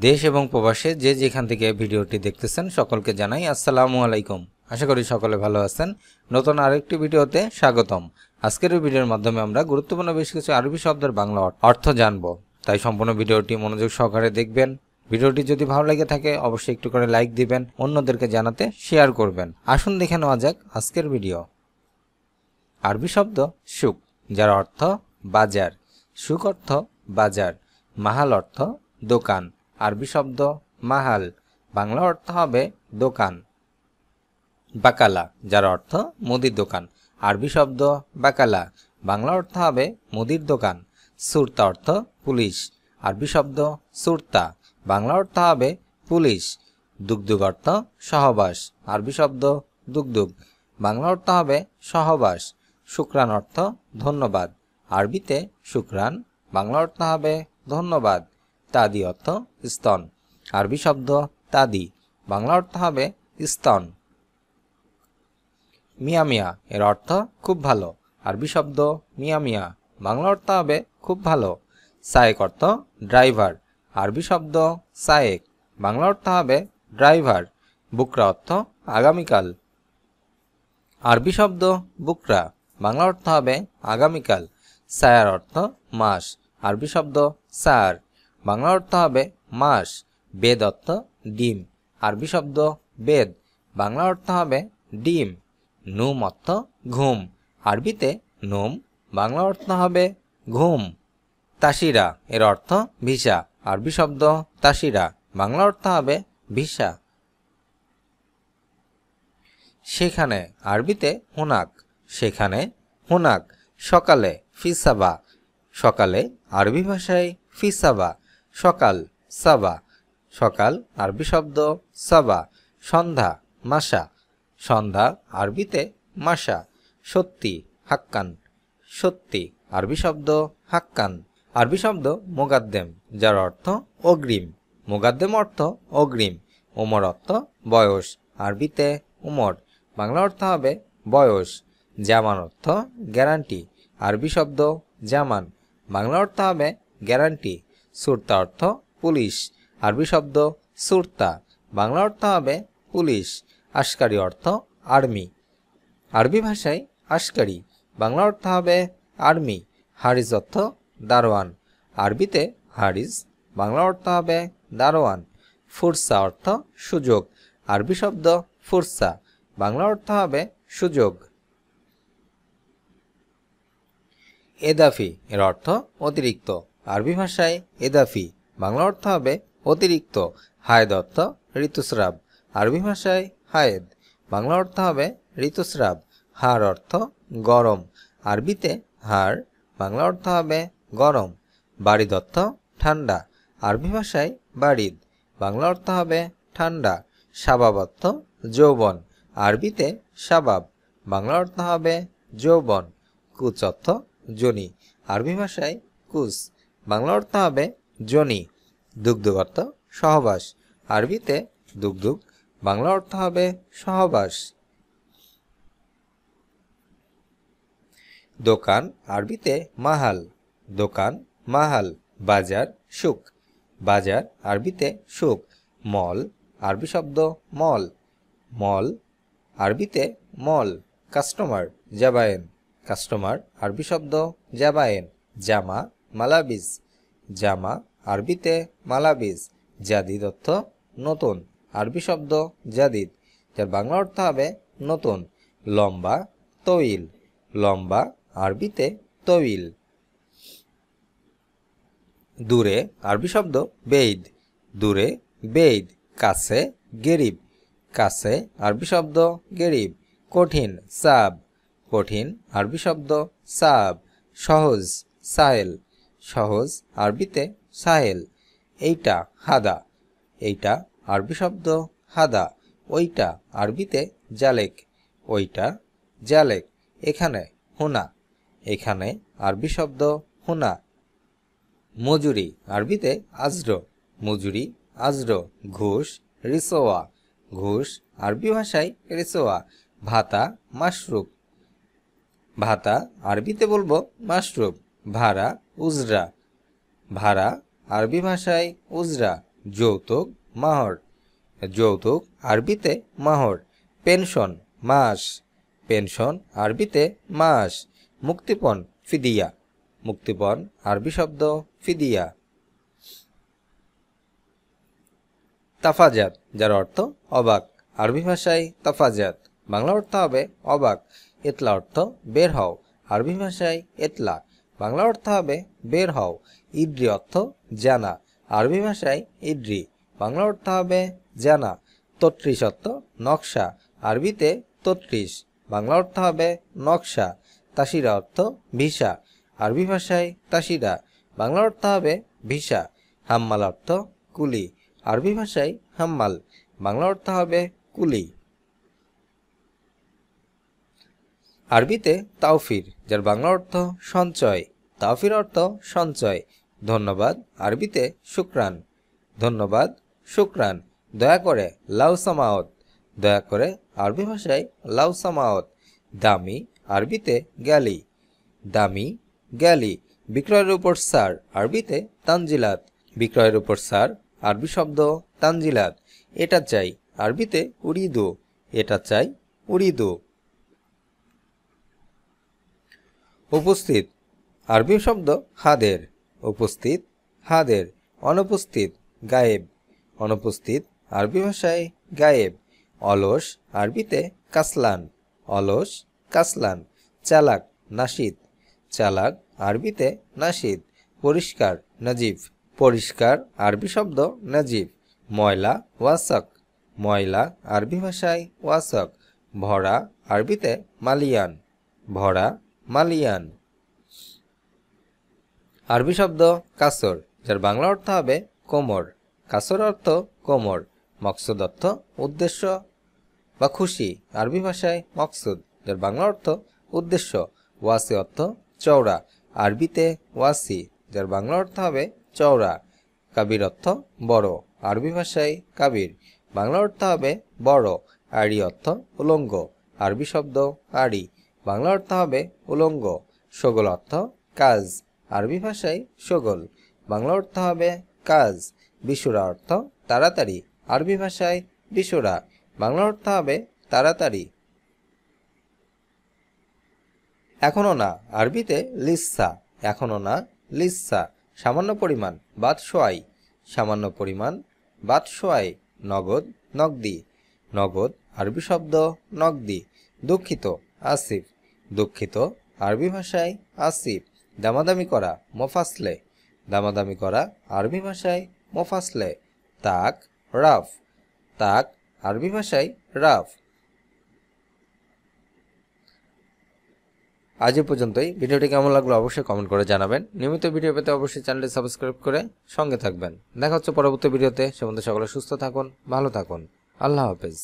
দেশ এবং প্রবাসে যে যেখান থেকে ভিডিওটি দেখতেছেন সকলকে জানাই আসসালামু আলাইকুম। আশা করি সকলে ভালো আছেন। নতুন আরেকটি ভিডিওতে স্বাগতম। আজকের এই ভিডিওর মাধ্যমে আমরা গুরুত্বপূর্ণ বেশ কিছু আরবি শব্দের বাংলা অর্থ জানব। তাই সম্পূর্ণ ভিডিওটি মনোযোগ সহকারে দেখবেন। ভিডিওটি যদি ভালো লেগে থাকে অবশ্যই একটু করে লাইক দিবেন, অন্যদেরকে জানাতে শেয়ার করবেন। আসুন দেখে নেওয়া যাক আজকের ভিডিও। আরবি শব্দ সুক, যার অর্থ বাজার। সুক অর্থ বাজার। মাহাল অর্থ দোকান। আরবি শব্দ মাহাল, বাংলা অর্থ হবে দোকান। বাকালা, যার অর্থ মুদির দোকান। আরবি শব্দ বাকালা, বাংলা অর্থ হবে মুদির দোকান। সুরতা অর্থ পুলিশ। আরবি শব্দ সুরতা, বাংলা অর্থ হবে পুলিশ। দুগদুগ অর্থ সহবাস। আরবি শব্দ দুগদুগ, বাংলা অর্থ হবে সহবাস। শুকরান অর্থ ধন্যবাদ। আরবিতে শুকরান, বাংলা অর্থ হবে ধন্যবাদ। তাদি অর্থ স্তন। আরবি শব্দ তাদি, বাংলা অর্থ হবে স্তন। মিয়া মিয়া, এর অর্থ খুব ভালো। আরবি শব্দ মিয়া মিয়া, বাংলা অর্থ হবে খুব ভালো। সায়েক অর্থ ড্রাইভার। আরবি শব্দ সায়েক, বাংলা অর্থ হবে ড্রাইভার। বুকরা অর্থ আগামীকাল। আরবি শব্দ বুকরা, বাংলা অর্থ হবে আগামীকাল। সায়ার অর্থ মাস। আরবি শব্দ সায়ার, বাংলা অর্থ হবে মাস। বেদ অর্থ ডিম। আরবি শব্দ বেদ, বাংলা অর্থ হবে ডিম। নুম অর্থ ঘুম। আরবিতে নুম, বাংলা অর্থ হবে ঘুম। তাসিরা, এর অর্থ ভিসা। আরবি শব্দ তাসিরা, বাংলা অর্থ হবে ভিসা। সেখানে, আরবিতে হুনাক। সেখানে হুনাক। সকালে ফিসাবা, সকালে আরবি ভাষায় ফিসাবা, সকাল সাবা। সকাল আরবি শব্দ সাবা। সন্ধ্যা মাসা, সন্ধ্যা আরবিতে মাসা। সত্যি হাক্কান, সত্যি আরবি শব্দ হাক্কান। আরবি শব্দ মোগাদ্দেম, যার অর্থ অগ্রিম। মোগাদ্দেম অর্থ অগ্রিম। ওমর অর্থ বয়স। আরবিতে উমর, বাংলা অর্থ হবে বয়স। জামান অর্থ গ্যারান্টি। আরবি শব্দ জামান, বাংলা অর্থ হবে গ্যারান্টি। সুরতা অর্থ পুলিশ। আরবি শব্দ সুরতা, বাংলা অর্থ হবে পুলিশ। আশকারি অর্থ আর্মি। আরবি ভাষায় আশকারি, বাংলা অর্থ হবে আর্মি। হারিস অর্থ দারোয়ান। আরবিতে হারিস, বাংলা অর্থ হবে দারোয়ান। ফুরসা অর্থ সুযোগ। আরবি শব্দ ফুরসা, বাংলা অর্থ হবে সুযোগ। এদাফি, এর অর্থ অতিরিক্ত। আরবি ভাষায় এদাফি, বাংলা অর্থ হবে অতিরিক্ত। হায়েদ অর্থ ঋতুস্রাব। আরবি ভাষায় হায়েদ, বাংলা অর্থ হবে ঋতুস্রাব। হাড় অর্থ গরম। আরবিতে হাড়, বাংলা অর্থ হবে গরম। বারিদ অর্থ ঠান্ডা। আরবি ভাষায় বারিদ, বাংলা অর্থ হবে ঠান্ডা। শাবাব অর্থ যৌবন। আরবিতে শাবাব, বাংলা অর্থ হবে যৌবন। কুচ অর্থ জনি। আরবি ভাষায় কুস, বাংলা অর্থ হবে জনি। দুগদুগ অর্থ সহবাস। আরবিতে দুগদুগ, বাংলা অর্থ হবে সহবাস। দোকান, আরবিতে মাহাল। দোকান মাহাল। বাজার সুক। বাজার আরবিতে সুক। মল, আরবি শব্দ মল। মল আরবিতে মল। কাস্টমার জাবায়েন। কাস্টমার আরবি শব্দ জাবায়েন। জামা মালাবিজ। জামা আরবিতে মালাবিজ। জাদিদ অর্থ নতুন। আরবি শব্দ জাদিদ, যার বাংলা অর্থ হবে নতুন। লম্বা তৌইল। লম্বা আরবিতে তৌইল। দূরে, আরবি শব্দ বেইদ। দূরে বেইদ। কাছে গেরিব। কাছে আরবি শব্দ গেরিব। কঠিন সাব। কঠিন আরবি শব্দ সাব। সহজ সাহেল। সহজ আরবিতে সাহেল। এইটা হাদা। এইটা আরবি শব্দ হাদা। ওইটা আরবিতে জালেক। ওইটা জালেক। এখানে হুনা। এখানে আরবি শব্দ হুনা। মজুরি, আরবিতে আজর। মজুরি আজর। ঘুষ রিসোয়া। ঘুষ আরবি ভাষায় রিসোয়া। ভাতা মাশরুব। ভাতা আরবিতে বলবো মাশরুব। ভাড়া উজরা। ভাড়া আরবি ভাষায় উজরা। যৌতুক মাহর, যৌতুক আরবিতে মাহর। পেনশন মাস, পেনশন আরবিতে মাস। মুক্তিপণ ফিদিয়া, মুক্তিপণ আরবি শব্দ ফিদিয়া। তাফাজাত, যার অর্থ অবাক, আরবি ভাষায় তাফাজাত, বাংলা অর্থ হবে অবাক। ইতলা অর্থ বের হও, আরবি ভাষায় ইতলা, বাংলা অর্থ হবে বের হও। ইদ্রি অর্থ জানা, আরবি ভাষায় ইদ্রি, বাংলা অর্থ হবে জানা। ৩৩ অর্থ নকশা, আরবিতে ৩৩, বাংলা অর্থ হবে নকশা। তাসিরা অর্থ ভিসা, আরবি ভাষায় তাসিরা, বাংলা অর্থ হবে ভিসা। হাম্মাল অর্থ কুলি, আরবি ভাষায় হাম্মাল, বাংলা অর্থ হবে কুলি। আরবিতে তাওফির, যার বাংলা অর্থ সঞ্চয়, তাওফির অর্থ সঞ্চয়। ধন্যবাদ, আরবিতে শুকরান, ধন্যবাদ শুকরান। দয়া করে লাউ সামাওত, দয়া করে আরবি ভাষায় লাউ সামাওত। দামি, আরবিতে গ্যালি, দামি গ্যালি। বিক্রয়ের উপর ছাড়, আরবিতে তানজিলাত, বিক্রয়ের উপর ছাড়, আরবি শব্দ তানজিলাত। এটা চাই, আরবিতে উরিদু, এটা চাই উরিদু। উপস্থিত, আরবি শব্দ হাদের, উপস্থিত হাদের। অনুপস্থিত গায়েব, অনুপস্থিত আরবি ভাষায় গায়েব। অলস, আরবিতে কাসলান, অলস কাসলান। চালাক নাশিদ, চালাক আরবিতে নাশিদ। পরিষ্কার নাজিফ, পরিষ্কার আরবি শব্দ নাজিফ। ময়লা ওয়াসক, ময়লা আরবি ভাষায় ওয়াসক। ভরা, আরবিতে মালিয়ান, ভরা মালিয়ান। আরবি শব্দ কাসর, যার বাংলা অর্থ হবে কোমর, কাসর অর্থ কোমর। মকসুদ অর্থ উদ্দেশ্য বা খুশি, আরবি ভাষায় মকসুদ, যার বাংলা অর্থ উদ্দেশ্য। ওয়াসি অর্থ চওড়া, আরবিতে ওয়াসি, যার বাংলা অর্থ হবে চওড়া। কাবির অর্থ বড়, আরবি ভাষায় কাবির, বাংলা অর্থ হবে বড়। আড়ি অর্থ উলঙ্গ, আরবি শব্দ আড়ি, বাংলা অর্থ হবে উলঙ্গ। শগল অর্থ কাজ, আরবি ভাষায় শগল, বাংলা অর্থ হবে কাজ। বিশুরা অর্থ তাড়াতাড়ি, আরবি ভাষায় বিশুরা, বাংলা অর্থ হবে তাড়াতাড়ি। এখনো না, আরবিতে লিসা, এখনো না লিসা। সামান্য পরিমাণ বাদ সোয়াই, সামান্য পরিমাণ বাদ সোয়াই। নগদ নগদি, নগদ আরবি শব্দ নগদি। দুঃখিত আসিফ, দুঃখিত আরবি ভাষায় আসিফ। দামাদামি করা মোফাসলে, দামাদামি করা আরবি ভাষায় মোফাসলে। তাক রাফ, তাক আরবি ভাষায় রাফ। আজ এ পর্যন্তই। ভিডিওটি কেমন লাগলো অবশ্যই কমেন্ট করে জানাবেন। নিয়মিত ভিডিও পেতে অবশ্যই চ্যানেলটি সাবস্ক্রাইব করে সঙ্গে থাকবেন। দেখা হচ্ছে পরবর্তী ভিডিওতে। সে পর্যন্ত সকলে সুস্থ থাকুন, ভালো থাকুন। আল্লাহ হাফেজ।